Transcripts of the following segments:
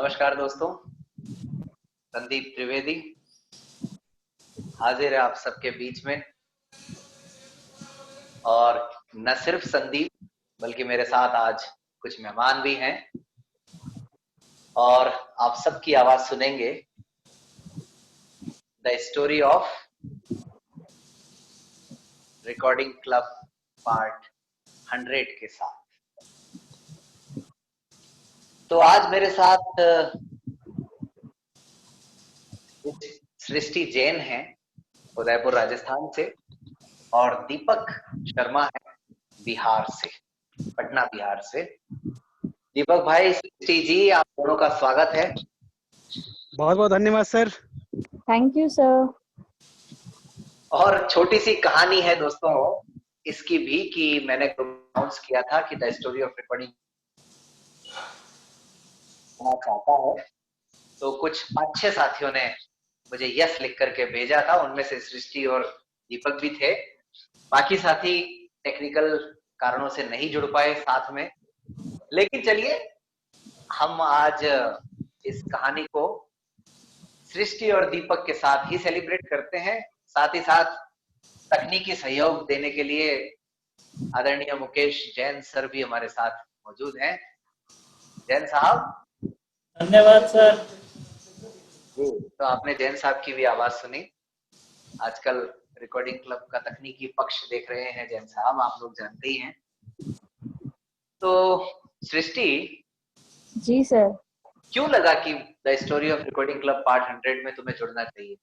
नमस्कार दोस्तों, संदीप त्रिवेदी हाजिर है आप सबके बीच में। और न सिर्फ संदीप बल्कि मेरे साथ आज कुछ मेहमान भी हैं और आप सबकी आवाज सुनेंगे the story of recording club part 100 के साथ। तो आज मेरे साथ सृष्टि जैन है उदयपुर राजस्थान से और दीपक शर्मा है बिहार से, पटना बिहार से। दीपक भाई, सृष्टि जी, आप दोनों का स्वागत है। बहुत बहुत धन्यवाद सर। Thank you sir. और छोटी सी कहानी है दोस्तों इसकी भी कि मैंने अनाउंस किया था कि द स्टोरी ऑफ रिकॉर्डिंग चाहता है, तो कुछ 5-6 साथियों ने मुझे यस लिख करके भेजा था। उनमें से सृष्टि और दीपक भी थे। बाकी साथी टेक्निकल कारणों से नहीं जुड़ पाए साथ में, लेकिन चलिए हम आज इस कहानी को सृष्टि और दीपक के साथ ही सेलिब्रेट करते हैं। साथ ही साथ तकनीकी सहयोग देने के लिए आदरणीय मुकेश जैन सर भी हमारे साथ मौजूद हैं। जैन साहब, धन्यवाद सर। तो आपने जैन साहब की भी आवाज सुनी। आजकल रिकॉर्डिंग क्लब का तकनीकी पक्ष देख रहे हैं जैन साहब, आप लोग जानते ही हैं। तो सृष्टि जी सर। क्यों लगा कि the story of recording club part 100 में तुम्हें जुड़ना चाहिए?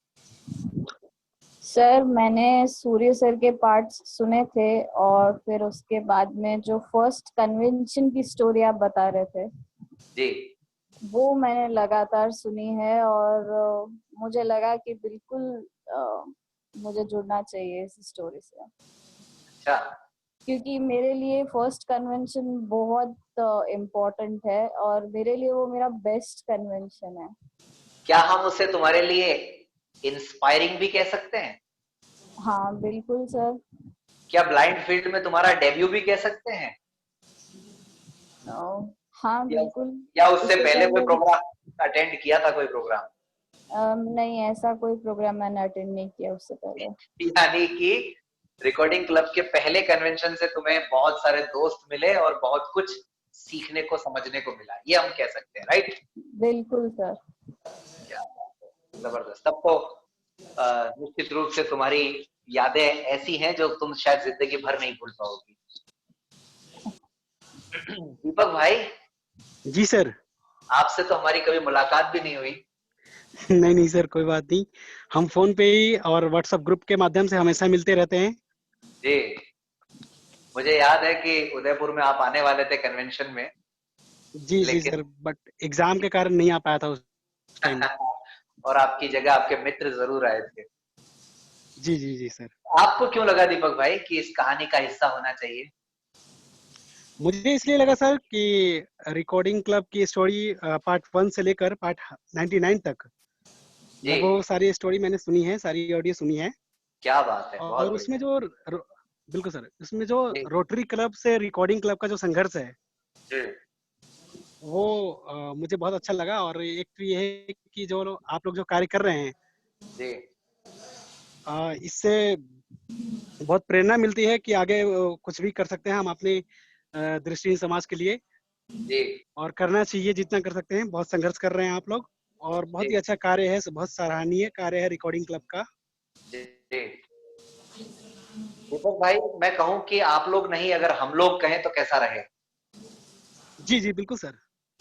सर, मैंने सूर्य सर के पार्ट्स सुने थे और फिर उसके बाद में जो फर्स्ट कन्वेंशन की स्टोरी आप बता रहे थे जी, वो मैंने लगातार सुनी है और मुझे लगा कि बिल्कुल मुझे जुड़ना चाहिए इस स्टोरी से। अच्छा, क्योंकि मेरे लिए फर्स्ट कन्वेंशन बहुत इम्पोर्टेंट है और मेरे लिए वो मेरा बेस्ट कन्वेंशन है। क्या हम उसे तुम्हारे लिए इंस्पायरिंग भी कह सकते हैं? हाँ बिल्कुल सर। क्या ब्लाइंड फील्ड में तुम्हारा डेब्यू भी कह सकते हैं? हाँ बिल्कुल। या उससे पहले कोई प्रोग्राम अटेंड किया था? कोई प्रोग्राम? नहीं, ऐसा कोई प्रोग्राम मैंने अटेंड नहीं किया उससे पहले। यानी कि रिकॉर्डिंग क्लब के पहले कन्वेंशन से तुम्हें बहुत सारे दोस्त मिले और बहुत कुछ सीखने को समझने को मिला, ये हम कह सकते हैं, राइट? बिल्कुल सर। जबरदस्त। तब तो निश्चित रूप से तुम्हारी यादें ऐसी हैं जो तुम शायद जिंदगी भर नहीं भूल पाओगी। दीपक भाई। जी सर। आपसे तो हमारी कभी मुलाकात भी नहीं हुई। नहीं सर, कोई बात नहीं। हम फोन पे ही और व्हाट्सएप ग्रुप के माध्यम से हमेशा मिलते रहते हैं। जी, मुझे याद है कि उदयपुर में आप आने वाले थे कन्वेंशन में। जी सर, बट एग्जाम के कारण नहीं आ पाया था उस टाइम। और आपकी जगह आपके मित्र जरूर आए थे। जी सर। आपको क्यों लगा दीपक भाई कि इस कहानी का हिस्सा होना चाहिए? मुझे इसलिए लगा सर कि रिकॉर्डिंग क्लब की स्टोरी पार्ट 1 से लेकर पार्ट 99 तक वो सारी स्टोरी मैंने सुनी है, सारी ऑडियो सुनी है। क्या बात है, बहुत और उसमें जो बिल्कुल सर, उसमें जो रोटरी क्लब से रिकॉर्डिंग क्लब का जो संघर्ष है वो मुझे बहुत अच्छा लगा। और एक तो ये है कि जो आप लोग जो कार्य कर रहे हैं इससे बहुत प्रेरणा मिलती है कि आगे कुछ भी कर सकते हैं हम अपने दृष्टिहीन समाज के लिए। और करना चाहिए जितना कर सकते हैं। बहुत संघर्ष कर रहे हैं आप लोग और बहुत ही अच्छा कार्य है, बहुत सराहनीय कार्य है रिकॉर्डिंग क्लब का। दीपक भाई, मैं कहूं कि आप लोग नहीं, अगर हम लोग कहें तो कैसा रहे? जी बिल्कुल सर।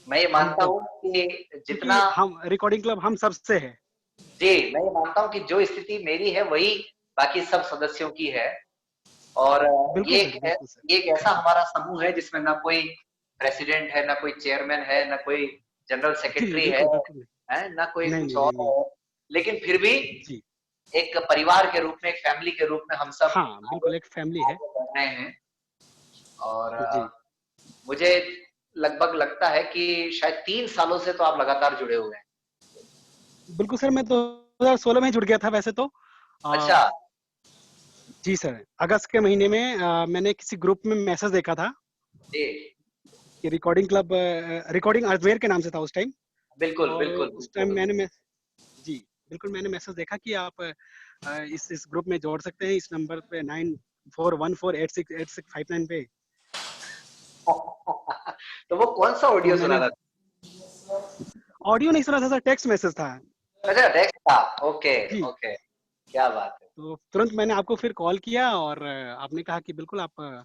मैं ये मानता हूं कि जितना हम रिकॉर्डिंग क्लब हम सबसे है। जी, मैं ये मानता हूं कि जो स्थिति मेरी है वही बाकी सब सदस्यों की है। और ये एक ऐसा हमारा समूह है जिसमें ना कोई प्रेसिडेंट है, ना कोई चेयरमैन है, ना कोई जनरल सेक्रेटरी है, ना कोई कुछ और है। लेकिन फिर भी एक परिवार के रूप में, एक फैमिली के रूप में हम सब बिल्कुल एक फैमिली है रहे हैं। और मुझे लगभग लगता है कि शायद 3 सालों से तो आप लगातार जुड़े हुए हैं। बिल्कुल सर, मैं 2016 में जुड़ गया था वैसे तो। अच्छा। जी सर, अगस्त के महीने में मैंने किसी ग्रुप में मैसेज देखा था कि रिकॉर्डिंग क्लब, रिकॉर्डिंग अजमेर के नाम से था उस टाइम। बिल्कुल और बिल्कुल उस टाइम बिल्कुल। जी बिल्कुल मैंने मैसेज देखा कि आप इस ग्रुप में जोड़ सकते हैं, इस नंबर पे 9414868659 पे। तो वो कौन सा तो ऑडियो सुना मैंने था? ऑडियो नहीं सुना था सर, टेक्स्ट मैसेज था। अच्छा, टेक्स्ट था। ओके जी, ओके, क्या बात है। तो तुरंत मैंने आपको फिर कॉल किया और आपने कहा कि बिल्कुल आप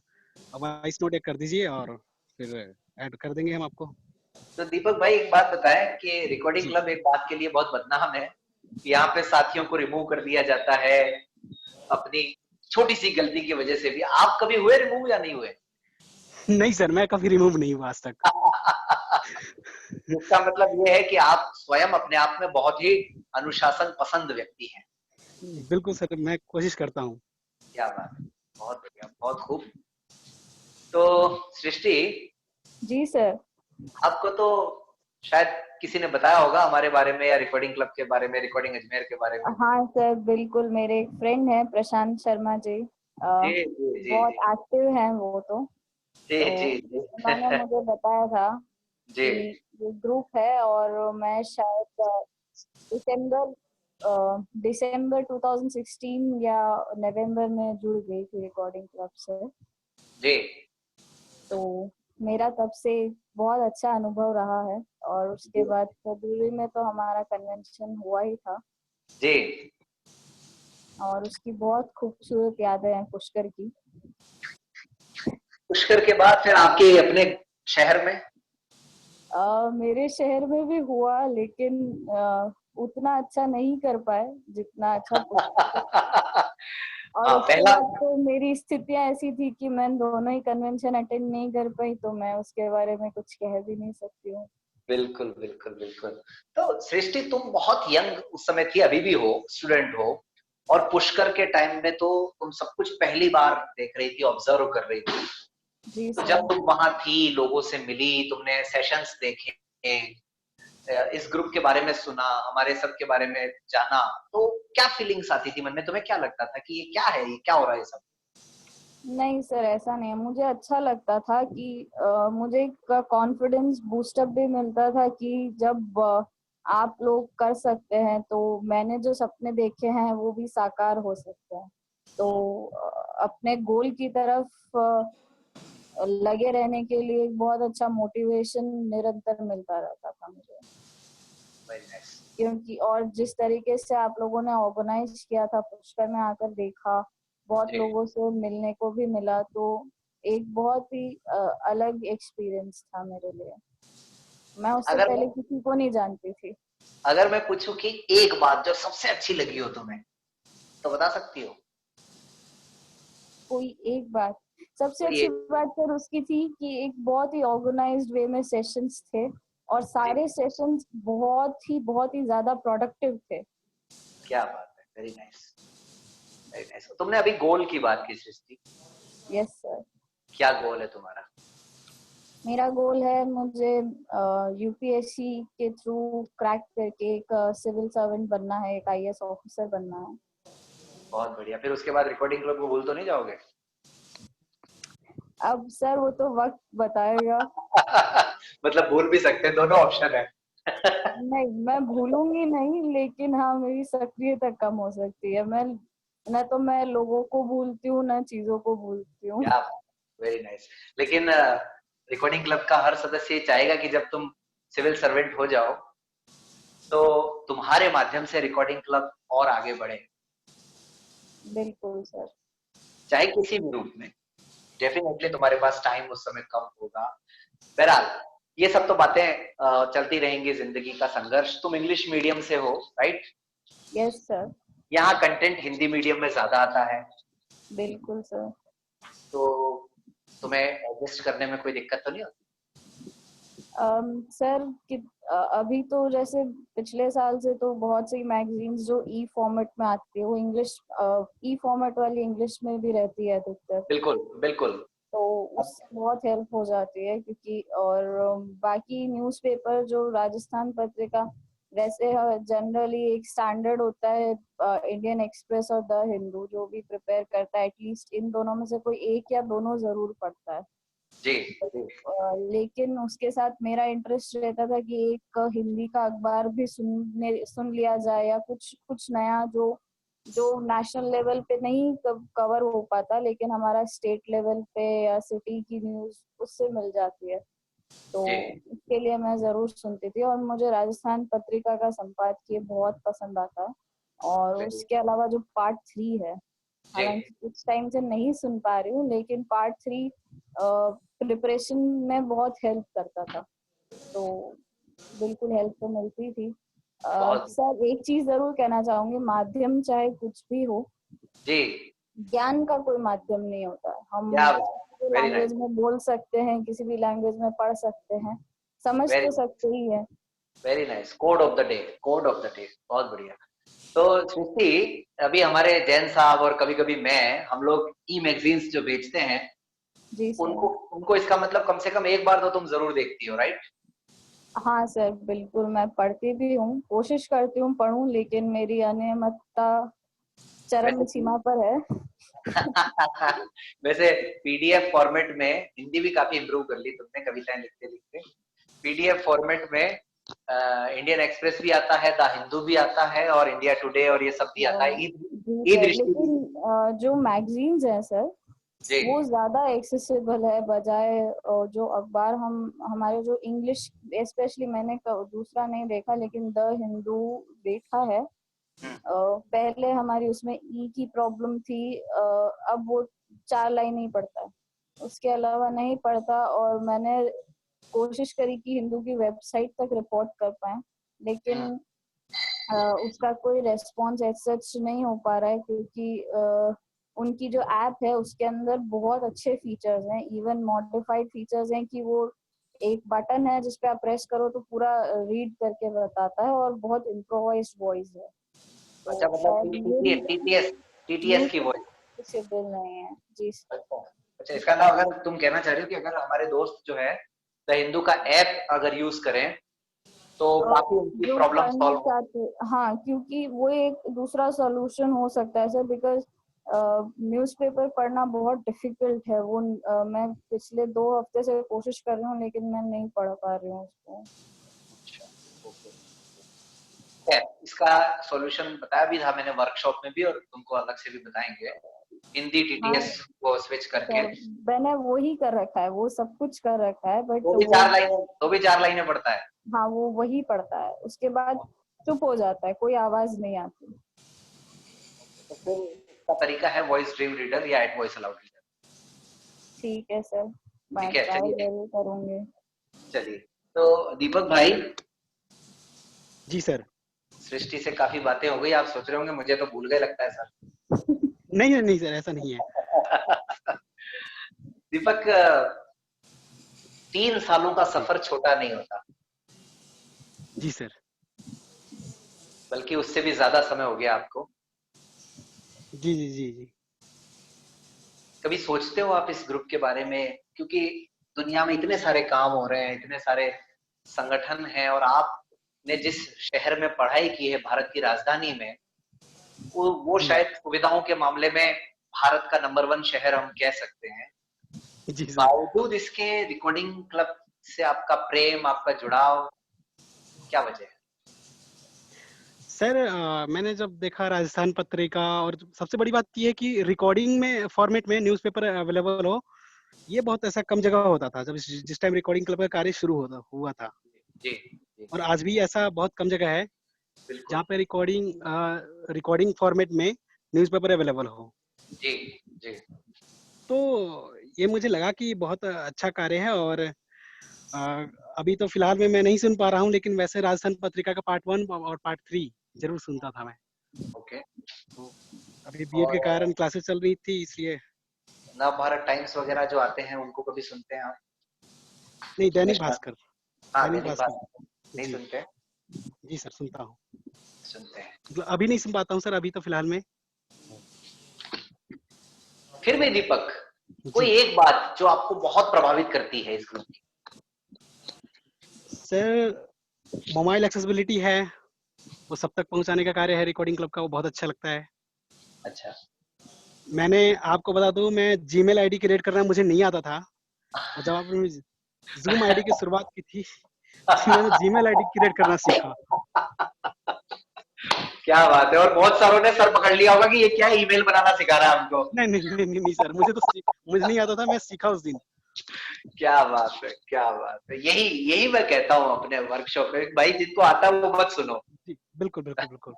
वॉइस नोट एक कर दीजिए और फिर ऐड कर देंगे हम आपको। तो दीपक भाई एक बात बताएं कि रिकॉर्डिंग जी। क्लब एक बात के लिए बहुत बदनाम है। यहाँ पे साथियों को रिमूव कर दिया जाता है अपनी छोटी सी गलती की वजह से भी। आप कभी हुए रिमूव या नहीं हुए? नहीं सर, मैं कभी रिमूव नहीं हुआ आज तक। इसका मतलब ये है कि आप स्वयं अपने आप में बहुत ही अनुशासन पसंद व्यक्ति हैं। बिल्कुल सर, मैं कोशिश करता हूँ। क्या बात है, बहुत बढ़िया, बहुत खूब। तो सृष्टि, जी सर। आपको तो शायद किसी ने बताया होगा हमारे बारे में या रिकॉर्डिंग क्लब के बारे में, रिकॉर्डिंग अजमेर के बारे में। हाँ सर, बिल्कुल, मेरे एक फ्रेंड है प्रशांत शर्मा जी। जी जी जी बहुत जी एक्टिव हैं वो जी तो जी जी। उन्होंने मुझे बताया था जी कि ये ग्रुप है और मैं शायद दिसंबर दिसंबर 2016 या नवंबर में जुड़ गई थी रिकॉर्डिंग क्लब से। जी। तो मेरा तब से बहुत अच्छा अनुभव रहा है और उसके बाद फरवरी में तो हमारा कन्वेंशन हुआ ही था जी। और उसकी बहुत खूबसूरत यादें हैं पुष्कर की। पुष्कर के बाद फिर आपके अपने शहर में? मेरे शहर में भी हुआ लेकिन उतना अच्छा नहीं कर पाए जितना अच्छा पुष्कर। और हाँ, उसके पहला। बाद तो मेरी स्थितियां ऐसी थी कि मैं दोनों ही कन्वेंशन अटेंड नहीं कर पाई, तो मैं उसके बारे में कुछ कह भी नहीं सकती हूँ। बिल्कुल बिल्कुल बिल्कुल। तो सृष्टि, तुम बहुत यंग उस समय थी, अभी भी हो, स्टूडेंट हो, और पुष्कर के टाइम में तो तुम सब कुछ पहली बार देख रही थी, ऑब्जर्व कर रही थी। जी तो जब सर। तुम वहां थी, लोगों से मिली, तुमने सेशंस देखे, इस ग्रुप के बारे में सुना, हमारे सब के बारे में जाना, तो क्या फीलिंग्स आती थी मन में? तुम्हें क्या लगता था कि ये क्या है, ये क्या हो रहा है ये सब? नहीं सर, ऐसा नहीं है। मुझे अच्छा लगता था कि मुझे एक कॉन्फिडेंस बूस्टअप भी मिलता था कि जब आप लोग कर सकते हैं तो मैंने जो सपने देखे हैं वो भी साकार हो सकते हैं। तो अपने गोल की तरफ लगे रहने के लिए एक बहुत अच्छा मोटिवेशन निरंतर मिलता रहता था मुझे। Very nice. क्योंकि और जिस तरीके से आप लोगों ने ऑर्गेनाइज किया था, पुष्कर में आकर देखा, बहुत जी। लोगों से मिलने को भी मिला, तो एक बहुत ही अलग एक्सपीरियंस था मेरे लिए। मैं उससे अगर पहले मैं किसी को नहीं जानती थी। अगर मैं पूछूं कि एक बात जो सबसे अच्छी लगी हो तुम्हें, तो बता सकती हो? कोई एक बात सबसे कोई अच्छी एक। बात सर उसकी थी कि एक बहुत ही ऑर्गेनाइज्ड वे में सेशंस थे और जी। सारे सेशंस बहुत ही ज्यादा प्रोडक्टिव थे। क्या बात है, वेरी नाइस, वेरी नाइस। तुमने अभी गोल की बात की सृष्टि, यस सर। क्या गोल है तुम्हारा? मेरा गोल है मुझे यूपीएससी के थ्रू क्रैक करके एक सिविल सर्वेंट बनना है, एक आईएएस ऑफिसर बनना है। बहुत बढ़िया। फिर उसके बाद रिकॉर्डिंग क्लब को भूल तो नहीं जाओगे? अब सर वो तो वक्त बताएगा। मतलब भूल भी सकते हैं, दोनों ऑप्शन है। नहीं, मैं भूलूंगी नहीं, लेकिन हाँ मेरी सक्रियता कम हो सकती है। मैं न तो मैं लोगों को भूलती हूँ न चीजों को भूलती हूँ। क्या, वेरी नाइस। लेकिन रिकॉर्डिंग क्लब का हर सदस्य ये चाहेगा कि जब तुम सिविल सर्वेंट हो जाओ तो तुम्हारे माध्यम से रिकॉर्डिंग क्लब और आगे बढ़े, बिल्कुल सर। चाहे किसी भी रूप में। डेफिनेटली तुम्हारे पास टाइम उस समय कम होगा। बहरहाल, ये सब तो बातें चलती रहेंगी, जिंदगी का संघर्ष। तुम इंग्लिश मीडियम से हो, राइट? Yes sir. यहाँ कंटेंट हिंदी मीडियम में ज्यादा आता है, बिल्कुल सर। तो तुम्हें एडजस्ट करने में कोई दिक्कत तो नहीं होती? सर कि अभी तो जैसे पिछले साल से तो बहुत सी मैगजीन्स जो ई फॉर्मेट में आती है वो इंग्लिश ई फॉर्मेट वाली इंग्लिश में भी रहती है अधिकतर। बिल्कुल बिल्कुल। तो उससे बहुत हेल्प हो जाती है क्योंकि और बाकी न्यूज़पेपर जो राजस्थान पत्रिका वैसे जनरली एक स्टैंडर्ड होता है, इंडियन एक्सप्रेस और द हिंदू जो भी प्रिपेयर करता है एटलीस्ट इन दोनों में से कोई एक या दोनों जरूर पढ़ता है। जी लेकिन उसके साथ मेरा इंटरेस्ट रहता था कि एक हिंदी का अखबार भी सुन लिया जाए, या कुछ नया जो नेशनल लेवल पे नहीं कवर हो पाता, लेकिन हमारा स्टेट लेवल पे या सिटी की न्यूज उससे मिल जाती है। तो इसके लिए मैं जरूर सुनती थी, और मुझे राजस्थान पत्रिका का संपादकीय बहुत पसंद आता है। और उसके अलावा जो पार्ट 3 है, हालांकि कुछ टाइम से नहीं सुन पा रही हूँ, लेकिन पार्ट 3 प्रिपरेशन में बहुत हेल्प करता था, तो बिल्कुल हेल्प तो मिलती थी। सर एक चीज जरूर कहना चाहूंगी, माध्यम चाहे कुछ भी हो, जी, ज्ञान का कोई माध्यम नहीं होता। हम किसी भी लैंग्वेज में बोल सकते हैं, किसी भी लैंग्वेज में पढ़ सकते हैं, समझ तो सकते ही है। Very nice, code of the day, code of the day, बहुत बढ़िया। तो सृष्टि, अभी हमारे जैन साहब और कभी कभी हम लोग ई मैगजीन्स जो बेचते हैं, जी सर, उनको इसका मतलब कम से कम एक बार तो तुम जरूर देखती हो, राइट? हाँ सर, बिल्कुल मैं पढ़ती भी हूँ, कोशिश करती हूँ पढूं, लेकिन मेरी अनियमितता चरम सीमा पर है। वैसे पीडीएफ फॉर्मेट में हिंदी भी काफी इम्प्रूव कर ली तुमने, कविताएं लिखते लिखते। पीडीएफ फॉर्मेट में इंडियन एक्सप्रेस भी आता है, द हिंदू भी आता है, और इंडिया टुडे और ये सब भी आता है। लेकिन जो मैगजीन्स हैं सर, वो ज्यादा एक्सेसिबल है बजाय जो अखबार हमारे जो इंग्लिश, स्पेशली मैंने दूसरा नहीं देखा, लेकिन द हिंदू देखा है। पहले हमारी उसमें ई की प्रॉब्लम थी, अब वो 4 लाइन ही पढ़ता है, उसके अलावा नहीं पढ़ता। और मैंने कोशिश करी कि हिंदू की वेबसाइट तक रिपोर्ट कर पाए, लेकिन उसका कोई रेस्पॉन्स सच नहीं हो पा रहा है, क्योंकि उनकी जो ऐप है उसके अंदर बहुत अच्छे फीचर्स हैं, इवन मॉडिफाइड फीचर्स हैं, कि वो एक बटन है जिसपे आप प्रेस करो तो पूरा रीड करके बताता है, और बहुत इम्प्रोवाइज्ड वॉइस है। अच्छा, मतलब टीटीएस की वॉइस पॉसिबल नहीं है जी। अच्छा, इसका मतलब अगर तुम कहना चाह रहे हो कि अगर हमारे दोस्त जो है द हिंदू का ऐप अगर यूज करें तो काफी उनकी प्रॉब्लम सॉल्व हो। हाँ, क्योंकि वो एक दूसरा सॉल्यूशन हो सकता है सर, बिकॉज न्यूज़पेपर पढ़ना बहुत डिफिकल्ट है। वो मैं पिछले 2 हफ्ते से कोशिश कर रही हूँ, लेकिन मैं नहीं पढ़ पा रही हूँ उसको। इसका सॉल्यूशन बताया भी था मैंने वर्कशॉप में भी, और तुमको अलग से भी बताएंगे, हिंदी टीटीएस को स्विच करके। मैंने वो ही कर रखा है, वो सब कुछ कर रखा है, बट तो भी 4 लाइनें पढ़ता है। हाँ, वो वही पढ़ता है, उसके बाद चुप हो जाता है, कोई आवाज नहीं आती। तो फिर इसका तरीका है वॉइस ड्रीम रीडर या एट वॉइस अलाउड रीडर। ठीक है सर, मैं ट्राई जरूर करूंगी। चलिए, तो दीपक भाई। जी सर। सृष्टि से काफी बातें हो गई, आप सोच रहे होंगे मुझे तो भूल गए लगता है सर। नहीं सर, ऐसा नहीं है। दीपक, 3 सालों का सफर छोटा नहीं होता। जी सर। बल्कि उससे भी ज्यादा समय हो गया आपको। जी जी जी जी। कभी सोचते हो आप इस ग्रुप के बारे में? क्योंकि दुनिया में इतने सारे काम हो रहे हैं, इतने सारे संगठन हैं, और आपने जिस शहर में पढ़ाई की है, भारत की राजधानी में, वो शायद सुविधाओं के मामले में भारत का नंबर 1 शहर हम कह सकते हैं। बावजूद इसके रिकॉर्डिंग क्लब से आपका प्रेम, आपका जुड़ाव, क्या वजह है? सर मैंने जब देखा राजस्थान पत्रिका, और सबसे बड़ी बात ये है कि रिकॉर्डिंग में फॉर्मेट में न्यूज़पेपर अवेलेबल हो, ये बहुत ऐसा कम जगह होता था जब जिस टाइम रिकॉर्डिंग क्लब का कार्य शुरू हुआ था। जी। और आज भी ऐसा बहुत कम जगह है जहाँ पे रिकॉर्डिंग फॉर्मेट में न्यूज़पेपर अवेलेबल हो। जी जी। तो ये मुझे लगा कि बहुत अच्छा कार्य है, और अभी तो फिलहाल में मैं नहीं सुन पा रहा हूँ, लेकिन वैसे राजस्थान पत्रिका का पार्ट 1 और पार्ट 3 जरूर सुनता था मैं। ओके। तो अभी बीएड के कारण क्लासेस चल रही थी, इसलिए। नवभारत टाइम्स वगैरह जो आते हैं उनको कभी सुनते हैं आप? नहीं, दैनिक भास्कर। हाँ, दैनिक भास्कर नहीं सुनते? जी सर, सुनता हूँ। सुनते हैं। मतलब अभी नहीं सुन पाता हूँ सर, अभी तो फिलहाल में। फिर भी दीपक, कोई एक बात जो आपको बहुत प्रभावित करती है इस ग्रुप की? सर, मोबाइल एक्सेसिबिलिटी है, वो सब तक पहुंचाने का कार्य है रिकॉर्डिंग क्लब का, वो बहुत अच्छा लगता है। अच्छा। मैंने आपको बता दूं, मैं जीमेल आईडी क्रिएट करना मुझे नहीं आता था। और जब आपने जूम आईडी की शुरुआत की थी तो मैंने जीमेल आईडी क्रिएट करना सीखा। क्या बात है। और बहुत सारों ने सर पकड़ लिया होगा कि ये क्या ईमेल बनाना सिखा रहा है हमको। नहीं नहीं नहीं नहीं, नहीं सर, मुझे नहीं आता था, मैं सीखा उस दिन। क्या बात है, क्या बात है। यही यही मैं कहता हूँ अपने वर्कशॉप में, भाई जिनको आता है वो मत सुनो। जी बिल्कुल बिल्कुल बिल्कुल।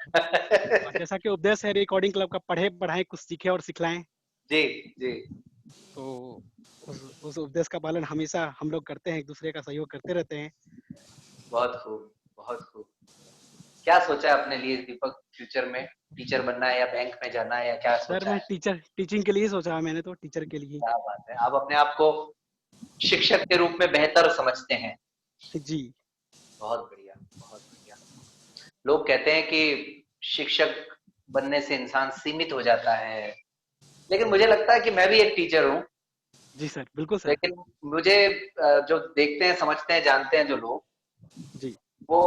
और जैसा कि उपदेश है रिकॉर्डिंग क्लब का, पढ़े पढ़ाएं कुछ सीखे और सिखलाएं। जी जी। तो उस उपदेश का पालन हमेशा हम लोग करते हैं, एक दूसरे का सहयोग करते रहते हैं। बहुत खूब, बहुत खूब। क्या सोचा है अपने लिए दीपक, फ्यूचर में टीचर बनना है या बैंक में जाना है, या क्या सर सोचा मैं है? टीचिंग के लिए सोचा है, मैंने तो टीचर के लिए। क्या बात है, आप अपने आप को शिक्षक के रूप में बेहतर समझते हैं। जी बहुत बढ़िया, बहुत बढ़िया। लोग कहते हैं कि शिक्षक बनने से इंसान सीमित हो जाता है, लेकिन मुझे लगता है कि मैं भी एक टीचर हूँ। जी सर, बिल्कुल सर। लेकिन मुझे जो देखते हैं, समझते हैं, जानते हैं जो लोग, जी वो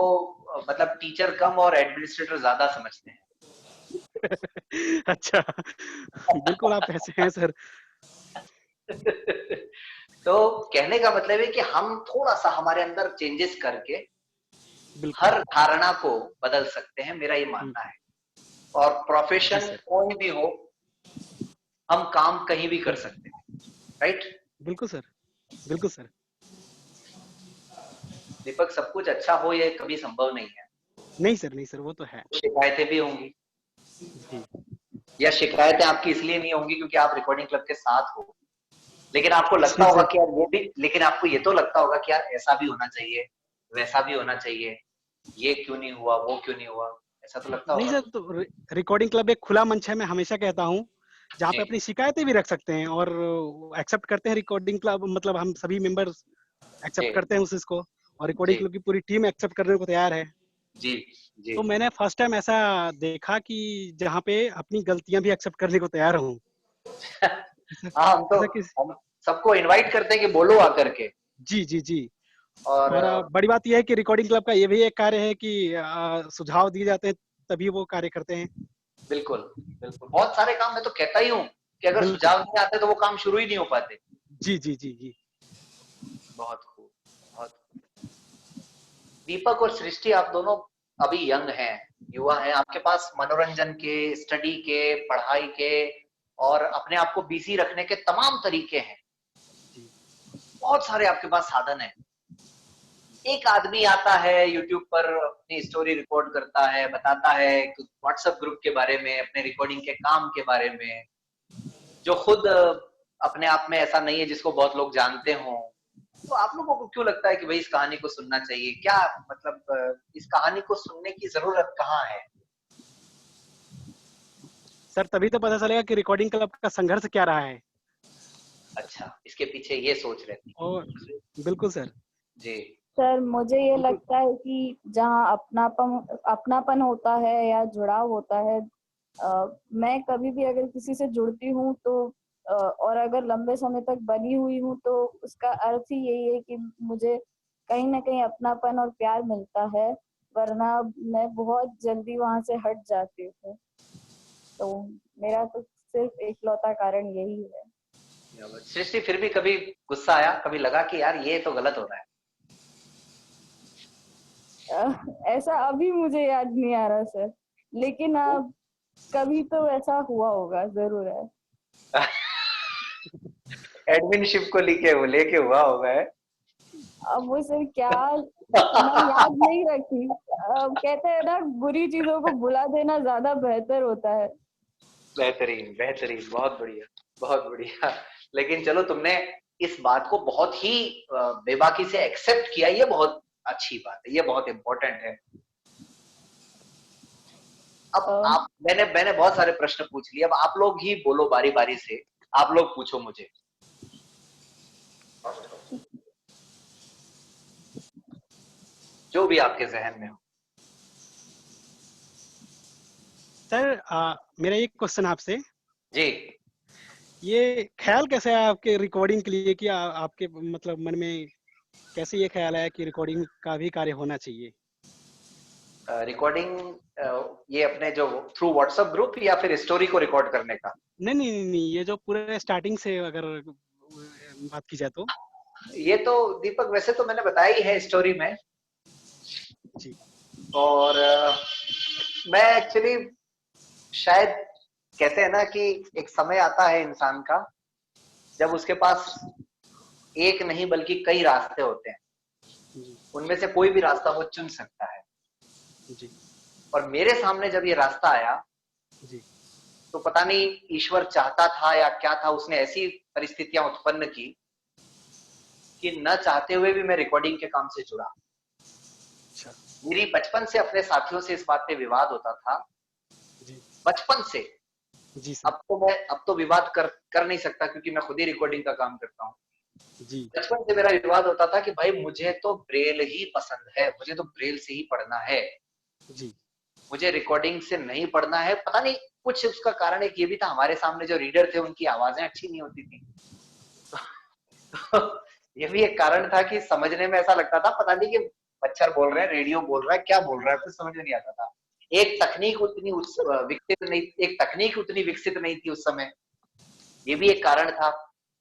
मतलब टीचर कम और एडमिनिस्ट्रेटर ज्यादा समझते हैं। अच्छा, बिल्कुल आप ऐसे हैं सर। तो कहने का मतलब है कि हम थोड़ा सा हमारे अंदर चेंजेस करके बिल्कुल। हर धारणा को बदल सकते हैं, मेरा ये हम्म, मानना है। और जी प्रोफेशन सर, कोई भी हो, हम काम कहीं भी कर बिल्कुल सकते हैं, राइट? बिल्कुल सर, बिल्कुल सर। दीपक, सब कुछ अच्छा हो ये कभी संभव नहीं है। नहीं सर, वो तो है। शिकायतें भी होंगी, जी या शिकायतें आपकी इसलिए नहीं होंगी क्योंकि आप रिकॉर्डिंग क्लब के साथ हो। लेकिन आपको लगता जी होगा सर। कि यार ये भी, लेकिन आपको ये तो लगता होगा कि यार ऐसा भी होना चाहिए, वैसा भी होना चाहिए, ये क्यों नहीं हुआ, वो क्यों नहीं हुआ, ऐसा तो लगता नहीं होगा। सर, तो रिकॉर्डिंग क्लब एक खुला मंच है, मैं हमेशा कहता हूँ, जहाँ पे जी अपनी शिकायतें भी रख सकते हैं और एक्सेप्ट करते हैं रिकॉर्डिंग क्लब, मतलब हम सभी मेंबर्स जी एक्सेप्ट करते हैं उस इसको, और रिकॉर्डिंग जी क्लब की पूरी टीम एक्सेप्ट करने को तैयार है। जी जी। तो मैंने फर्स्ट टाइम ऐसा देखा कि जहाँ पे अपनी गलतियां भी एक्सेप्ट करने को तैयार हूँ। ऐसा हाँ, हम तो ऐसा किस हम सबको इनवाइट करते हैं कि बोलो आकर के। जी जी जी। और और बड़ी बात यह है कि रिकॉर्डिंग क्लब का ये भी एक कार्य है कि सुझाव दिए जाते हैं तभी वो कार्य करते हैं। बिल्कुल, बिल्कुल, बहुत सारे काम मैं तो कहता ही हूँ कि अगर बिल्कुल। सुझाव नहीं आते तो वो काम शुरू ही नहीं हो पाते। जी जी जी जी। बहुत खूब, बहुत खूब। दीपक और सृष्टि, आप दोनों अभी यंग हैं, युवा हैं, आपके पास मनोरंजन के, स्टडी के, पढ़ाई के और अपने आप को बिजी रखने के तमाम तरीके हैं। जी बहुत सारे आपके पास साधन हैं। एक आदमी आता है यूट्यूब पर, अपनी स्टोरी रिकॉर्ड करता है, बताता है व्हाट्सएप ग्रुप के बारे में, अपने रिकॉर्डिंग के काम के बारे में, जो खुद अपने आप में ऐसा नहीं है जिसको बहुत लोग जानते हों। तो आप लोगों को क्यों लगता है कि भाई इस कहानी को सुनना चाहिए? क्या मतलब इस कहानी को सुनने की जरूरत कहाँ है? सर, तभी तो पता चलेगा कि रिकॉर्डिंग क्लब का संघर्ष क्या रहा है। अच्छा, इसके पीछे ये सोच रहती और है। बिल्कुल सर, जी सर मुझे ये बिल्कुल। लगता है कि जहाँ अपनापन अपनापन होता है या जुड़ाव होता है, मैं कभी भी अगर किसी से जुड़ती हूँ तो और अगर लंबे समय तक बनी हुई हूँ तो उसका अर्थ ही यही है कि मुझे कहीं ना कहीं अपनापन और प्यार मिलता है, वरना मैं बहुत जल्दी वहां से हट जाती हूँ। तो मेरा तो सिर्फ एकलौता कारण यही है। सृष्टि, फिर भी कभी गुस्सा आया, कभी लगा कि यार ये तो गलत हो रहा ऐसा अभी मुझे याद नहीं आ रहा सर, लेकिन कभी तो ऐसा हुआ होगा, जरूर है। है? एडमिनशिप को लेके हुआ होगा है? अब वो सर क्या, मैं याद नहीं रखी। कहते हैं ना, बुरी चीजों को भुला देना ज्यादा बेहतर होता है। बेहतरीन, बेहतरीन, बहुत बढ़िया, बहुत बढ़िया। लेकिन चलो, तुमने इस बात को बहुत ही बेबाकी से एक्सेप्ट किया, ये बहुत अच्छी बात है, ये बहुत इंपॉर्टेंट है। अब अ, आप, मैंने बहुत सारे प्रश्न पूछ लिए, अब आप लोग ही बोलो बारी बारी से, आप लोग पूछो मुझे जो भी आपके जहन में हो। सर मेरा एक क्वेश्चन आपसे, जी। ये ख्याल कैसे आया आपके रिकॉर्डिंग के लिए कि आपके मतलब मन में कैसे ये ख्याल आया कि रिकॉर्डिंग का भी कार्य होना चाहिए? रिकॉर्डिंग, ये अपने जो थ्रू व्हाट्सएप ग्रुप या फिर स्टोरी को रिकॉर्ड करने का? नहीं नहीं नहीं नहीं, ये जो पूरे स्टार्टिंग से अगर बात की जाए तो। ये तो दीपक वैसे तो मैंने बताया ही है स्टोरी में। जी और मैं एक्चुअली शायद कहते हैं ना कि एक समय आता है इंसान का जब उसके पास एक नहीं बल्कि कई रास्ते होते हैं, जी उनमें से कोई भी रास्ता वो चुन सकता है। जी और मेरे सामने जब ये रास्ता आया जी तो पता नहीं ईश्वर चाहता था या क्या था, उसने ऐसी परिस्थितियां उत्पन्न की कि न चाहते हुए भी मैं रिकॉर्डिंग के काम से जुड़ा। अच्छा मेरी बचपन से अपने साथियों से इस बात पे विवाद होता था, जी बचपन से। जी सर अब तो विवाद कर नहीं सकता क्योंकि मैं खुद ही रिकॉर्डिंग का काम करता हूँ। जी बचपन से मेरा विवाद होता था कि भाई मुझे तो ब्रेल ही पसंद है, मुझे तो ब्रेल से ही पढ़ना है, जी मुझे रिकॉर्डिंग से नहीं पढ़ना है। पता नहीं कुछ उसका कारण एक ये भी था, हमारे सामने जो रीडर थे उनकी आवाजें अच्छी नहीं होती थी। तो ये भी एक कारण था कि समझने में ऐसा लगता था पता नहीं कि मच्छर बोल रहे हैं, रेडियो बोल रहा है, क्या बोल रहा है, कुछ समझ में नहीं आता था। एक तकनीक उतनी विकसित नहीं थी उस समय, ये भी एक कारण था।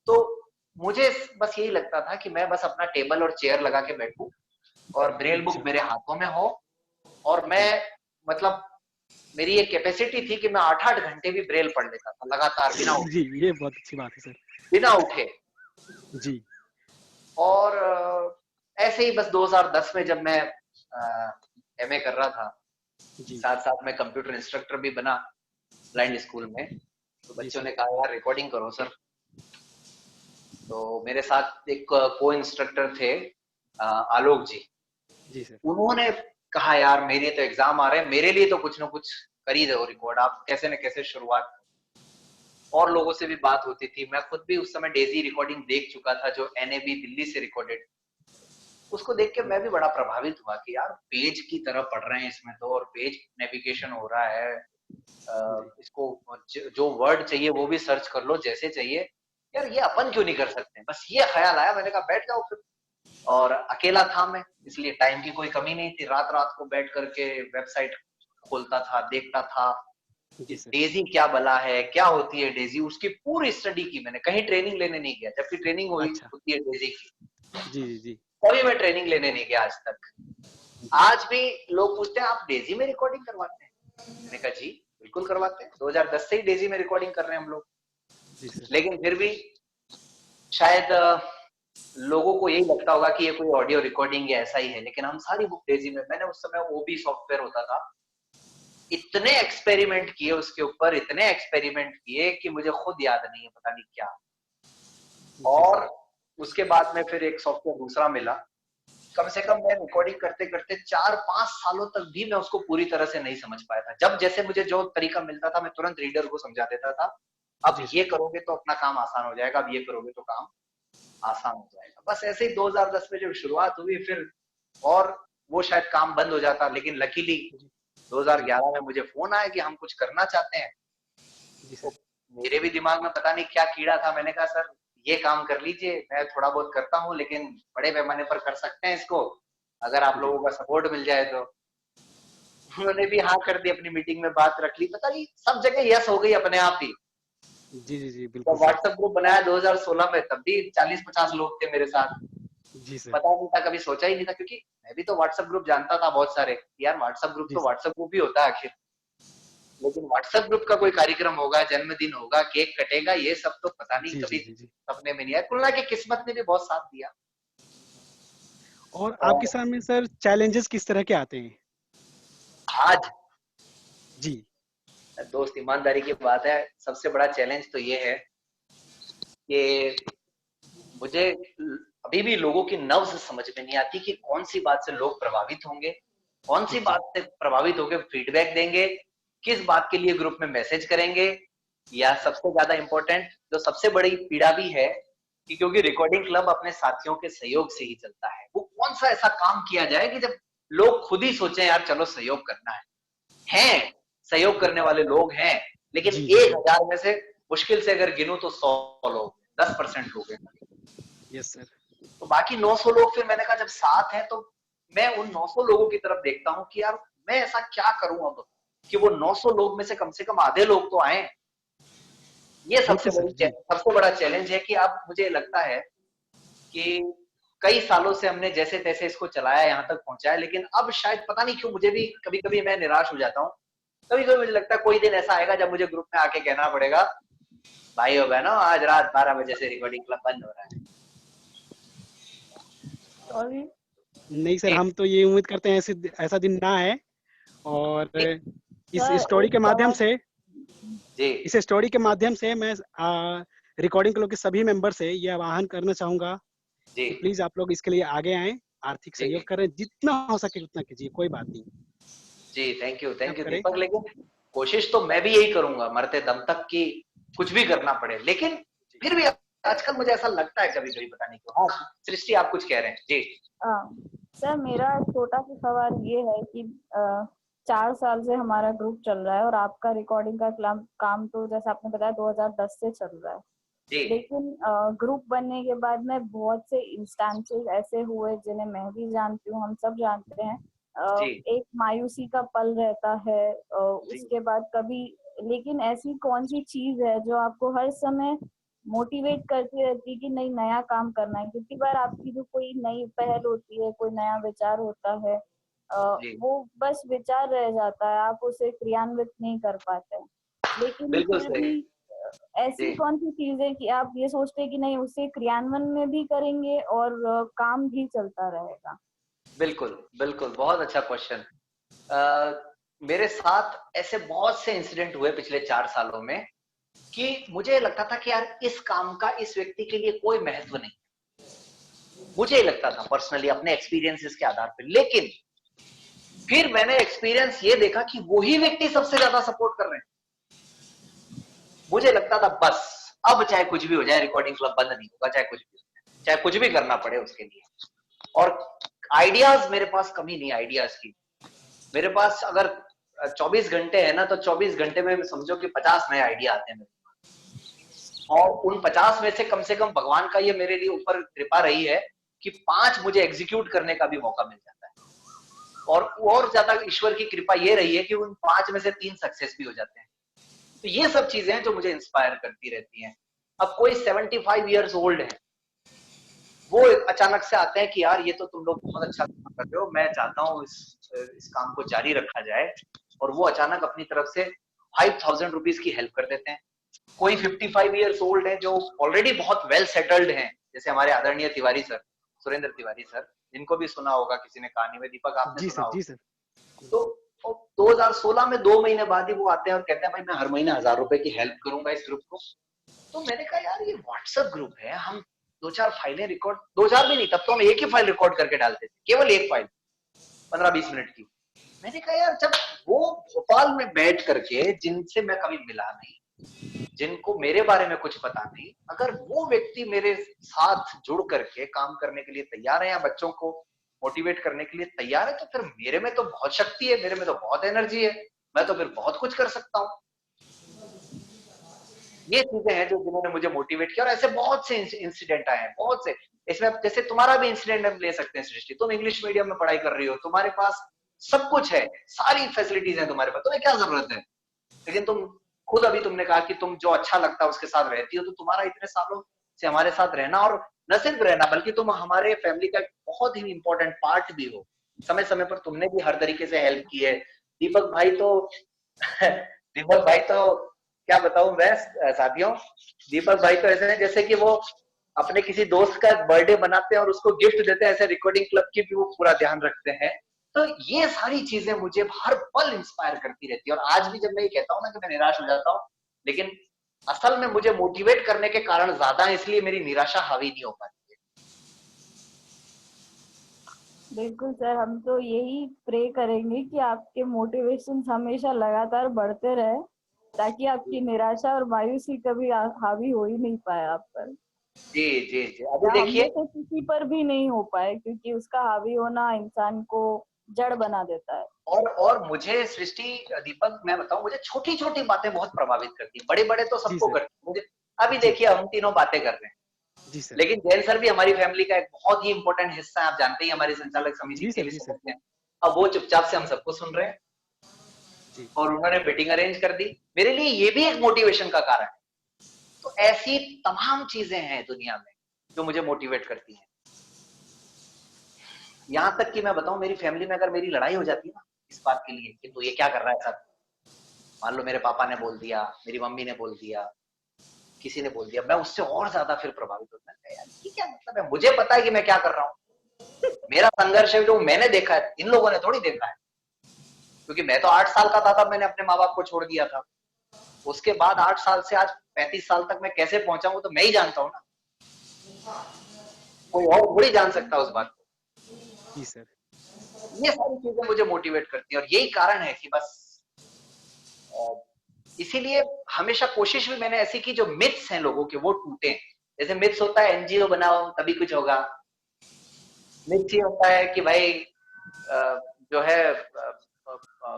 तो मुझे बस यही लगता था कि मैं बस अपना टेबल और चेयर लगा के बैठूं और ब्रेल बुक अच्छा मेरे हाथों में हो, और मैं जी मतलब मेरी एक कैपेसिटी थी कि मैं 8-8 घंटे भी ब्रेल पढ़ लेता था लगातार बिना जी उठे, ये बहुत अच्छी बात है सर। बिना उठे। जी और ऐसे ही बस 2010 में जब मैं एमए कर रहा था, जी साथ साथ में कंप्यूटर इंस्ट्रक्टर भी बना ब्लाइंड स्कूल में। तो जी बच्चों सर ने कहा यार रिकॉर्डिंग करो सर। तो मेरे साथ एक को इंस्ट्रक्टर थे, आलोक जी। जी सर उन्होंने कहा यार मेरे तो एग्जाम आ रहे हैं, मेरे लिए तो कुछ ना कुछ कर ही दो रिकॉर्ड, आप कैसे न कैसे शुरुआत। और लोगों से भी बात होती थी, मैं खुद भी उस समय डेजी रिकॉर्डिंग देख चुका था जो एनएबी दिल्ली से रिकॉर्डेड। उसको देख के मैं भी बड़ा प्रभावित हुआ कि यार पेज की तरह पढ़ रहे हैं इसमें तो, और पेज नेविगेशन हो रहा है। जी इसको जो वर्ड चाहिए वो भी सर्च कर लो जैसे चाहिए। यार ये अपन क्यों नहीं कर सकते, बस ये ख्याल आया, मैंने कहा बैठ जाओ फिर। और अकेला था मैं, इसलिए टाइम की कोई कमी नहीं थी, रात रात को बैठ करके वेबसाइट खोलता था, देखता था कि जी सर डेजी क्या बला है, क्या होती है डेजी, उसकी पूरी स्टडी की मैंने। कहीं ट्रेनिंग लेने नहीं गया, जबकि ट्रेनिंग अच्छा होती है डेजी की, जी जी जी कभी मैं ट्रेनिंग लेने नहीं गया आज तक। जी आज भी लोग पूछते हैं आप डेजी में रिकॉर्डिंग करवाते हैं, मैंने कहा जी बिल्कुल करवाते हैं, 2010 से ही डेजी में रिकॉर्डिंग कर रहे हैं हम लोग। जी सर लेकिन फिर भी शायद लोगों को यही लगता होगा कि ये कोई ऑडियो रिकॉर्डिंग या ऐसा ही है, लेकिन हम सारी बुक डेजी में, मैंने उस समय ओबी सॉफ्टवेयर होता था, इतने एक्सपेरिमेंट किए उसके ऊपर, इतने एक्सपेरिमेंट किए कि मुझे खुद याद नहीं है पता नहीं क्या। जी सर और उसके बाद में फिर एक सॉफ्टवेयर दूसरा मिला, कम से कम मैं रिकॉर्डिंग करते करते 4-5 सालों तक भी मैं उसको पूरी तरह से नहीं समझ पाया था। जब जैसे मुझे जो तरीका मिलता था मैं तुरंत रीडर को समझा देता था, अब जी ये सर करोगे तो अपना काम आसान हो जाएगा, अब ये करोगे तो काम आसान हो जाएगा। बस ऐसे ही 2010 में जब शुरुआत हुई फिर, और वो शायद काम बंद हो जाता, लेकिन लकीली जी जी 2011 में मुझे फोन आया कि हम कुछ करना चाहते हैं। जी तो सर मेरे भी दिमाग में पता नहीं क्या कीड़ा था, मैंने कहा सर ये काम कर लीजिए, मैं थोड़ा बहुत करता हूँ लेकिन बड़े पैमाने पर कर सकते हैं इसको, अगर आप जी लोगों का सपोर्ट मिल जाए तो। उन्होंने भी हाँ कर दी, अपनी मीटिंग में बात रख ली, पता नहीं सब जगह यस हो गई अपने आप ही। जी जी जी बिल्कुल जब सर व्हाट्सएप ग्रुप बनाया 2016 में, तब भी 40-50 लोग थे मेरे साथ। जी सर पता नहीं था, कभी सोचा ही नहीं था, क्योंकि मैं भी तो व्हाट्सएप ग्रुप जानता था बहुत सारे, यार व्हाट्सएप ग्रुप जी तो सर व्हाट्सएप ग्रुप ही होता है आखिर। लेकिन व्हाट्सएप ग्रुप का कोई कार्यक्रम होगा, जन्मदिन होगा, केक कटेगा, ये सब तो पता नहीं जी जी कभी जी जी सपने में नहीं आया। कुल मिला के किस्मत ने भी बहुत साथ दिया। और आपके और सामने सर चैलेंजेस किस तरह के आते हैं? आज जी दोस्त ईमानदारी की बात है, सबसे बड़ा चैलेंज तो ये है कि मुझे अभी भी लोगों की नब्ज समझ में नहीं आती कि कौन सी बात से लोग प्रभावित होंगे, कौन सी जी बात से प्रभावित होकर फीडबैक देंगे, किस बात के लिए ग्रुप में मैसेज करेंगे। या सबसे ज्यादा इंपॉर्टेंट जो सबसे बड़ी पीड़ा भी है कि क्योंकि रिकॉर्डिंग क्लब अपने साथियों के सहयोग से ही चलता है, वो कौन सा ऐसा काम किया जाए कि जब लोग खुद ही सोचे यार चलो सहयोग करना है। सहयोग करने वाले लोग हैं, लेकिन जी जी जी 1000 में से मुश्किल से अगर गिनूं तो 100 लोग, 10% लोग हैं। यस सर तो बाकी 900 लोग, फिर मैंने कहा जब साथ है तो मैं उन 900 लोगों की तरफ देखता हूँ कि यार मैं ऐसा क्या करूं अब कि वो 900 लोग में से कम आधे लोग तो आए। ये बिल्कुल सर जी सबसे बड़ा चैलेंज है कि अब मुझे लगता है कि कई सालों से हमने जैसे तैसे इसको चलाया, यहाँ तक पहुंचाया, लेकिन अब शायद पता नहीं क्यों मुझे भी कभी कभी मैं निराश हो जाता हूँ। कभी कभी मुझे लगता है कोई दिन ऐसा आएगा जब मुझे ग्रुप में आके कहना पड़ेगा, भाइयों बहनों आज रात 12 बजे से रिकॉर्डिंग क्लब बंद हो रहा है। सॉरी। नहीं सर, हम तो ये उम्मीद करते हैं ऐसा दिन ना आए। और इस सर स्टोरी एक के माध्यम से जी इस स्टोरी के माध्यम से मैं रिकॉर्डिंग क्लब के सभी मेंबर से ये आह्वान करना चाहूंगा जी कि प्लीज आप लोग इसके लिए आगे आएं, आर्थिक जी सहयोग करें, जितना हो सके उतना कीजिए, कोई बात नहीं। जी। थैंक यू आप करें। दीपक। लेकिन कोशिश तो मैं भी यही करूंगा मरते दम तक कि कुछ भी करना पड़े, लेकिन फिर भी आजकल मुझे ऐसा लगता है कभी कभी, पता नहीं क्यों। हाँ सृष्टि, आप कुछ कह रहे हैं जी। सर मेरा छोटा सा सवाल ये है कि 4 साल से हमारा ग्रुप चल रहा है और आपका रिकॉर्डिंग का काम तो जैसा आपने बताया 2010 से चल रहा है। जी लेकिन ग्रुप बनने के बाद में बहुत से इंस्टेंसेस ऐसे हुए जिन्हें मैं भी जानती हूँ, हम सब जानते हैं। जी एक मायूसी का पल रहता है, जी। उसके बाद कभी, लेकिन ऐसी कौन सी चीज है जो आपको हर समय मोटिवेट करती रहती है कि नहीं नया काम करना है? कितनी बार आपकी जो कोई नई पहल होती है, कोई नया विचार होता है, जी वो बस विचार रह जाता है, आप उसे क्रियान्वित नहीं कर पाते हैं। लेकिन बिल्कुल फिर सही। भी ऐसी जी कौन सी चीज है कि आप ये सोचते हैं कि नहीं उसे क्रियान्वयन में भी करेंगे और काम भी चलता रहेगा? बिल्कुल बिल्कुल, बहुत अच्छा क्वेश्चन। मेरे साथ ऐसे बहुत से इंसिडेंट हुए पिछले 4 सालों में कि मुझे लगता था कि यार इस काम का इस व्यक्ति के लिए कोई महत्व नहीं, मुझे लगता था पर्सनली अपने एक्सपीरियंसेस के आधार पर। लेकिन फिर मैंने एक्सपीरियंस ये देखा कि वही व्यक्ति सबसे ज्यादा सपोर्ट कर रहे हैं। मुझे लगता था बस अब चाहे कुछ भी हो जाए रिकॉर्डिंग क्लब बंद नहीं होगा, चाहे कुछ भी हो जाए, चाहे कुछ भी करना पड़े उसके लिए। और आइडियाज मेरे पास कमी नहीं, आइडियाज की मेरे पास अगर 24 घंटे है ना, तो 24 घंटे में समझो कि 50 नए आइडिया आते हैं मेरे पास। और उन 50 में से कम भगवान का ये मेरे लिए ऊपर कृपा रही है कि 5 मुझे एग्जीक्यूट करने का भी मौका मिल जाता है। और ज्यादा ईश्वर की कृपा ये रही है कि उन 5 में से 3 सक्सेस भी हो जाते हैं। तो ये सब चीजें हैं जो मुझे इंस्पायर करती रहती हैं। अब कोई 75 ईयर्स ओल्ड है, वो अचानक से आते हैं कि यार ये तो तुम लोग बहुत अच्छा काम कर रहे हो, मैं चाहता हूँ इस काम को जारी रखा जाए, और वो अचानक अपनी तरफ से 5000 रुपीज की हेल्प कर देते हैं। कोई 55 ईयर्स ओल्ड है जो ऑलरेडी बहुत वेल सेटल्ड हैं, जैसे हमारे आदरणीय तिवारी सर, सुरेंद्र तिवारी सर, जिनको भी सुना होगा किसी ने कहानी में, दीपक आपने जी सुना सर, जी होगा। सर। तो 2016 में 2 महीने बाद ही वो आते हैं और कहते हैं भाई मैं हर महीने 1000 रुपए की हेल्प करूंगा इस ग्रुप को। तो मैंने कहा यार ये व्हाट्सएप ग्रुप है, हम 2-4 फाइलें रिकॉर्ड, 2-4 भी नहीं, तब तो हम एक ही फाइल रिकॉर्ड करके डालते थे, केवल एक फाइल 15-20 मिनट की। मैंने कहा यार जब वो भोपाल में बैठ करके, जिनसे मैं कभी मिला नहीं, जिनको मेरे बारे में कुछ पता नहीं, अगर वो व्यक्ति मेरे साथ जुड़ करके काम करने के लिए तैयार है या बच्चों को मोटिवेट करने के लिए तैयार है, तो फिर मेरे में तो बहुत शक्ति है, मेरे में तो बहुत एनर्जी है, मैं तो फिर बहुत कुछ कर सकता हूँ। ये चीजें हैं जो जिन्होंने मुझे मोटिवेट किया, और ऐसे बहुत से इंसिडेंट आए हैं, बहुत से। इसमें जैसे तुम्हारा भी इंसिडेंट हम ले सकते हैं सृष्टि, तुम इंग्लिश मीडियम में पढ़ाई कर रही हो, तुम्हारे पास सब कुछ है, सारी फैसिलिटीज है तुम्हारे पास, तुम्हें क्या जरूरत है? लेकिन तुम खुद अभी तुमने कहा कि तुम जो अच्छा लगता है उसके साथ रहती हो, तो तुम्हारा इतने सालों से हमारे साथ रहना, और न सिर्फ रहना बल्कि तुम हमारे फैमिली का एक बहुत ही इंपॉर्टेंट पार्ट भी हो। समय समय पर तुमने भी हर तरीके से हेल्प की है। दीपक भाई तो दीपक भाई तो क्या बताऊं मैं साथियों, दीपक भाई तो ऐसे हैं जैसे कि वो अपने किसी दोस्त का बर्थडे बनाते हैं और उसको गिफ्ट देते हैं, ऐसे रिकॉर्डिंग क्लब की भी वो पूरा ध्यान रखते हैं। तो ये सारी चीजें मुझे हर पल इंस्पायर करती रहती है। और आज भी जब मैं ये कहता हूँ ना कि मैं निराश हो जाता हूँ, लेकिन असल में मुझे मोटिवेट करने के कारण ज्यादा है, इसलिए मेरी निराशा हावी नहीं हो पाती है। बिल्कुल सर, हम तो यही प्रे करेंगे कि आपके मोटिवेशन हमेशा लगातार बढ़ते रहे, ताकि आपकी निराशा और मायूसी कभी हावी हो ही नहीं पाए आप पर, जी जी जी। अभी या हम देखिए, में से किसी पर भी नहीं हो पाए, क्योंकि उसका हावी होना इंसान को जड़ बना देता है। और मुझे सृष्टि, दीपक मैं बताऊं, मुझे छोटी छोटी बातें बहुत प्रभावित करती है, बड़े बड़े तो जी सबको सर। करती है मुझे। अभी जी देखिए हम तीनों बातें कर रहे हैं, जी सर। लेकिन जैन सर भी हमारी फैमिली का एक बहुत ही इंपॉर्टेंट हिस्सा है, आप जानते ही हमारी संचालक समिति जी के सर। भी जी सर। सदस्य हैं। अब वो चुपचाप से हम सबको सुन रहे हैं, जी और उन्होंने मीटिंग अरेंज कर दी, मेरे लिए ये भी एक मोटिवेशन का कारण है। तो ऐसी तमाम चीजें हैं दुनिया में जो मुझे मोटिवेट करती हैं। यहाँ तक कि मैं बताऊं, मेरी फैमिली में अगर मेरी लड़ाई हो जाती है ना इस बात के लिए कि तू ये क्या कर रहा है सब, मान लो मेरे पापा ने बोल दिया, मेरी मम्मी ने बोल दिया, किसी ने बोल दिया, मैं उससे और ज्यादा फिर प्रभावित होता है। यार ये क्या मतलब है, मुझे पता है कि मैं क्या कर रहा हूँ, मेरा संघर्ष है जो मैंने देखा है, इन लोगों ने थोड़ी देखा है। क्योंकि मैं तो 8 साल का था तब मैंने अपने माँ बाप को छोड़ दिया था, उसके बाद 8 साल से आज 35 साल तक मैं कैसे पहुंचा हूं तो मैं ही जानता हूँ ना, कोई और थोड़ी जान सकता उस बात को। जी सर। ये सारी चीजें मुझे मोटिवेट करती हैं और यही कारण है कि बस इसीलिए हमेशा कोशिश भी मैंने ऐसी की जो मिथ्स हैं लोगों के वो टूटे। जैसे मिथ्स होता है एनजीओ बनाओ तभी कुछ होगा, मिथ्स ये होता है कि भाई जो है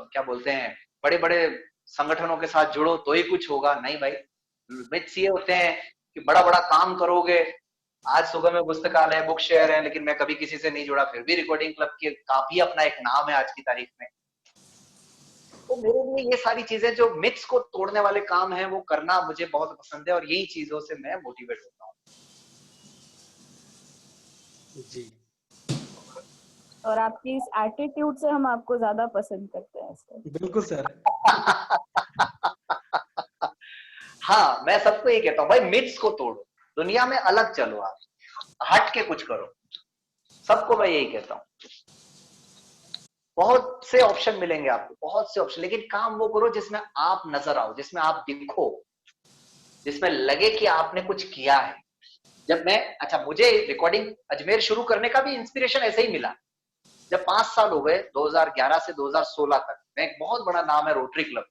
क्या बोलते हैं बड़े बड़े संगठनों के साथ जुड़ो तो ही कुछ होगा। नहीं भाई, मिथ्स ये होते हैं कि बड़ा बड़ा काम करोगे, आज सुबह में पुस्तकालय बुक शेयर है लेकिन मैं कभी किसी से नहीं जुड़ा, फिर भी रिकॉर्डिंग क्लब के काफी अपना एक नाम है आज की तारीख में। तो मेरे लिए ये सारी चीजें जो मिथ्स को तोड़ने वाले काम है वो करना मुझे बहुत पसंद है और यही चीजों से मैं मोटिवेट होता हूँ। जी। और आपकी इस एटीट्यूड से हम आपको ज्यादा पसंद करते हैं सर। बिल्कुल सर। हाँ, मैं सबको ये कहता हूँ भाई मिथ्स को तोड़ो, दुनिया में अलग चलो, आप हट के कुछ करो, सबको मैं यही कहता हूँ। बहुत से ऑप्शन मिलेंगे आपको, बहुत से ऑप्शन, लेकिन काम वो करो जिसमें आप नजर आओ, जिसमें आप दिखो, जिसमें लगे कि आपने कुछ किया है। जब मैं मुझे रिकॉर्डिंग अजमेर शुरू करने का भी इंस्पिरेशन ऐसे ही मिला। जब 5 साल हो गए 2011 से 2016 तक, मैं एक बहुत बड़ा नाम है रोटरी क्लब,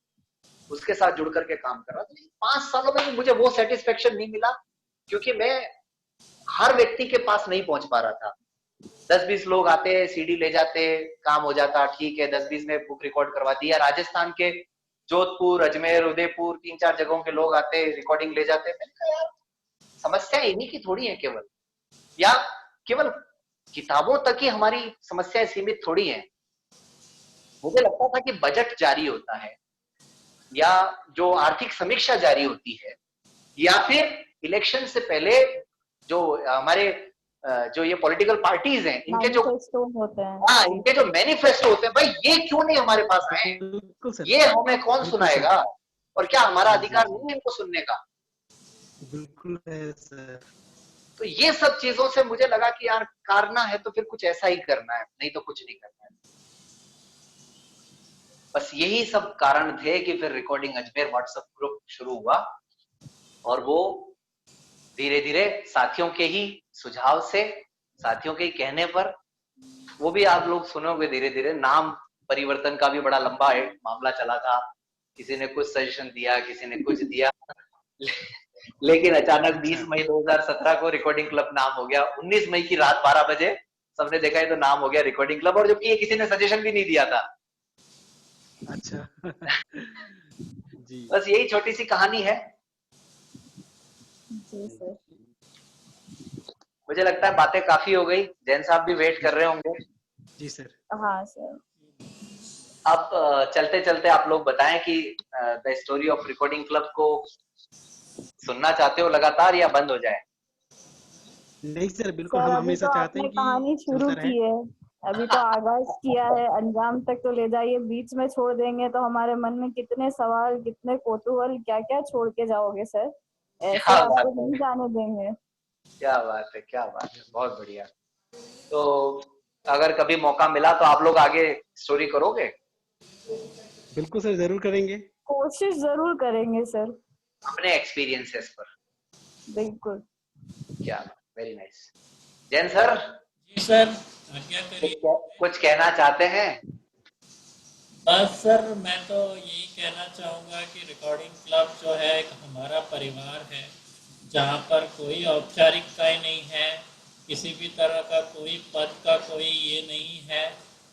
उसके साथ जुड़ करके काम कर रहा था। 5 सालों में मुझे वो सेटिस्फेक्शन नहीं मिला क्योंकि मैं हर व्यक्ति के पास नहीं पहुंच पा रहा था। 10-20 लोग आते, सीडी ले जाते, काम हो जाता, ठीक है, 10-20 में बुक रिकॉर्ड करवा दिया। राजस्थान के जोधपुर, अजमेर, उदयपुर 3-4 जगहों के लोग आते, रिकॉर्डिंग ले जाते। मैंने कहा यार समस्या इन्हीं की थोड़ी है केवल, या केवल किताबों तक ही हमारी समस्याएं सीमित थोड़ी हैं। मुझे लगता था कि बजट जारी होता है या जो आर्थिक समीक्षा जारी होती है या फिर इलेक्शन से पहले जो हमारे जो ये पॉलिटिकल पार्टीज हैं इनके जो होते हैं, हाँ इनके जो मैनिफेस्टो होते हैं, भाई ये क्यों नहीं हमारे पास आए, ये हमें कौन सुनाएगा, और क्या हमारा अधिकार नहीं है इनको सुनने का। बिल्कुल है सर। तो ये सब चीजों से मुझे लगा कि यार करना है तो फिर कुछ ऐसा ही करना है, नहीं तो कुछ नहीं करना है। बस यही सब कारण थे कि फिर रिकॉर्डिंग अजमेर व्हाट्सएप ग्रुप शुरू हुआ और वो धीरे धीरे साथियों के ही सुझाव से, साथियों के ही कहने पर, वो भी आप लोग सुनोगे धीरे धीरे, नाम परिवर्तन का भी बड़ा लंबा मामला चला था। किसी ने कुछ सजेशन दिया, किसी ने कुछ दिया लेकिन अचानक 20 मई 2017 को रिकॉर्डिंग क्लब नाम हो गया। 19 मई की रात 12 बजे सबने देखा है तो नाम हो गया रिकॉर्डिंग क्लब, और जबकि ये किसी ने सजेशन भी नहीं दिया था। अच्छा जी। बस यही छोटी सी कहानी है। जी सर। मुझे लगता है बातें काफी हो गई, जैन साहब भी वेट कर रहे होंगे। जी सर। हाँ सर। अब चलते चलते आप लोग बताएं कि the story of recording club को सुनना चाहते हो लगातार या बंद हो जाए? नहीं सर, बिल्कुल सर हम अभी हमेशा तो चाहते आपने हैं कि कहानी शुरू चलता रहे। की है, अभी तो आगाज किया है, अंजाम तक तो ले जाइए। बीच में छोड़ देंगे तो हमारे मन में कितने सवाल, कितने कौतूहल, क्या क्या छोड़ के जाओगे सर, ऐसे क्या आपको बात नहीं है, जाने देंगे। क्या बात है, क्या बात है, बहुत बढ़िया। तो अगर कभी मौका मिला तो आप लोग आगे स्टोरी करोगे? बिल्कुल सर, जरूर करेंगे। कोशिश जरूर करेंगे सर। अपने एक्सपीरियंसेस पर। बिल्कुल। क्या, वेरी नाइस। जैन सर, जी सर, आज्ञा करिए। कुछ कहना चाहते हैं? बस सर मैं तो यही कहना चाहूँगा कि रिकॉर्डिंग क्लब जो है एक हमारा परिवार है, जहाँ पर कोई औपचारिकताएं नहीं है, किसी भी तरह का कोई पद का कोई ये नहीं है,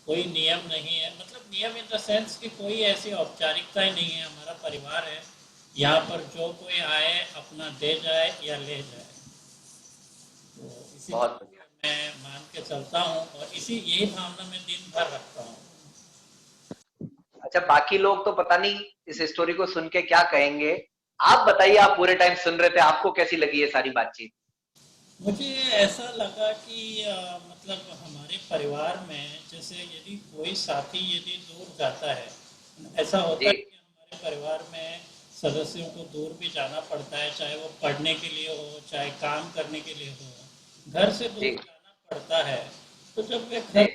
कोई नियम नहीं है, मतलब नियम इन द सेंस कि कोई ऐसी औपचारिकताएं नहीं है। हमारा परिवार है, यहाँ पर जो कोई आए अपना दे जाए या ले जाए, तो इसी बहुत बढ़िया। मैं मान के चलता हूँ और यही भावना मैं दिन भर रखता हूँ। अच्छा, बाकी लोग तो पता नहीं इस स्टोरी को सुन के क्या कहेंगे, आप बताइए, आप पूरे टाइम सुन रहे थे, आपको कैसी लगी ये सारी बातचीत? मुझे ऐसा लगा कि मतलब हमारे परिवार में जैसे यदि कोई साथी यदि दूर जाता है, ऐसा होता जी है कि हमारे परिवार में सदस्यों को दूर भी जाना पड़ता है, चाहे वो पढ़ने के लिए हो, चाहे काम करने के लिए हो, घर से दूर जी जाना पड़ता है। तो जब वे जी घर से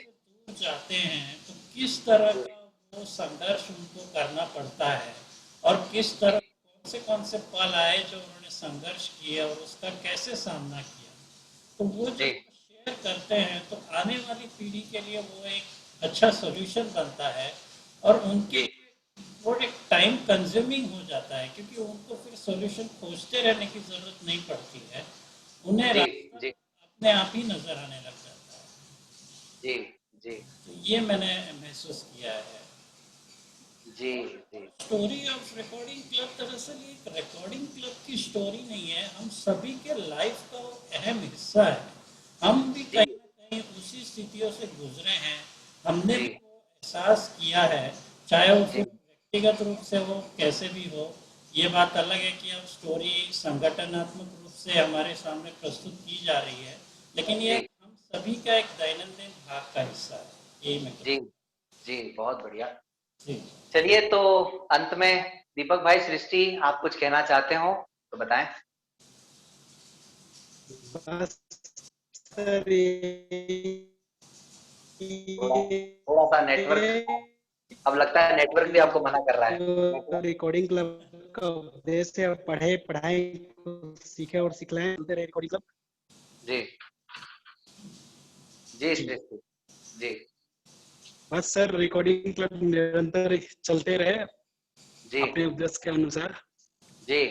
दूर जाते हैं तो किस तरह जी का वो संघर्ष उनको करना पड़ता है, और किस जी तरह कौन से पल आए जो उन्होंने संघर्ष किए और उसका कैसे सामना किया। तो वो जी जब शेयर करते हैं तो आने वाली पीढ़ी के लिए वो एक अच्छा सॉल्यूशन बनता है, और उनके जी लिए वो एक टाइम कंज्यूमिंग हो जाता है, क्योंकि उनको फिर सॉल्यूशन खोजते रहने की ज़रूरत नहीं पड़ती है, उन्हें जी रास्ता जी अपने आप ही नज़र आने लग जाता है। जी जी तो ये मैंने महसूस किया है। जी जी स्टोरी ऑफ रिकॉर्डिंग क्लब दरअसल एक रिकॉर्डिंग क्लब की स्टोरी नहीं है, हम सभी के लाइफ का वो अहम हिस्सा है। हम भी जी कहीं ना कहीं उसी स्थितियों से गुजरे हैं, हमने जी भी वो एहसास किया है, चाहे वो जी फिर व्यक्तिगत रूप से हो, कैसे भी हो। ये बात अलग है कि अब स्टोरी संगठनात्मक रूप से हमारे सामने प्रस्तुत की जा रही है, लेकिन ये जी हम सभी का एक दैनंदिन भाग का हिस्सा है, यही मैं जी कहूँ। जी बहुत बढ़िया। जी। चलिए तो अंत में दीपक भाई, सृष्टि, आप कुछ कहना चाहते हो तो बताएं। बस सर थोड़ा थोड़ा सा नेटवर्क, अब लगता है नेटवर्क भी आपको मना कर रहा है। जो रिकॉर्डिंग क्लब का उद्देश्य है, पढ़े पढ़ाई को सीखे और सिखलाएं, चलते रहे रिकॉर्डिंग क्लब। जी जी जी सृष्टि जी बस सर, रिकॉर्डिंग क्लब निरंतर चलते रहे जी अपने उद्देश्य के अनुसार, जी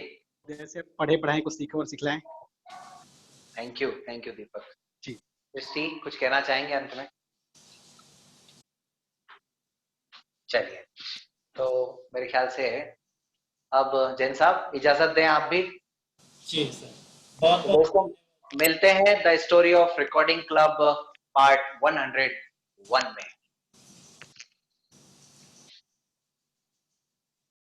जैसे पढ़े पढ़ाई को सीखे और सिखलाएं। थैंक यू दीपक। जी सृष्टि, कुछ कहना चाहेंगे अंत में? चलिए, तो मेरे ख्याल से अब जैन साहब इजाजत दें आप भी। जी सर, बहुत तो बहुत दोस्तों, मिलते हैं the story of recording club part 101 में।